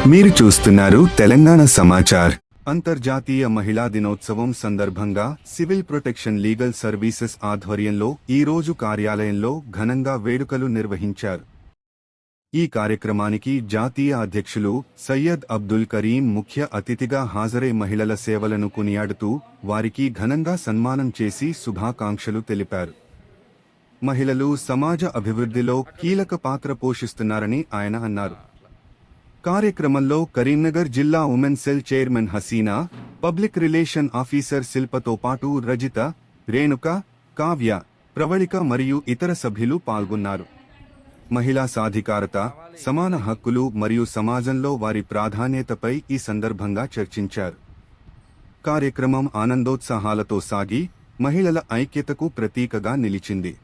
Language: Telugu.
మీరు చూస్తున్నారు తెలంగాణ సమాచార్. అంతర్జాతీయ మహిళా దినోత్సవం సందర్భంగా సివిల్ ప్రొటెక్షన్ లీగల్ సర్వీసెస్ ఆధ్వర్యంలో ఈ రోజు కార్యాలయంలో ఘనంగా వేడుకలు నిర్వహించారు. ఈ కార్యక్రమానికి జాతీయ అధ్యక్షులు సయ్యద్ అబ్దుల్ కరీం ముఖ్య అతిథిగా హాజరై మహిళల సేవలను కొనియాడుతూ వారికి ఘనంగా సన్మానం చేసి శుభాకాంక్షలు తెలిపారు. మహిళలు సమాజ అభివృద్ధిలో కీలక పాత్ర పోషిస్తున్నారని ఆయన అన్నారు. కార్యక్రమంలో కరీంనగర్ జిల్లా women cell chairman Hasina, public relation officer శిల్పతో పాటు రజిత, రేణుక, కావ్య, ప్రవళిక మరియు ఇతర సభ్యులు పాల్గొన్నారు. మహిళా సాధికారత, సమాన హక్కులు మరియు సమాజంలో వారి ప్రాధాన్యతపై ఈ సందర్భంగా చర్చించారు. కార్యక్రమం ఆనందోత్సాహాలతో సాగి మహిళల ఐక్యతకు ప్రతీకగా నిలిచింది.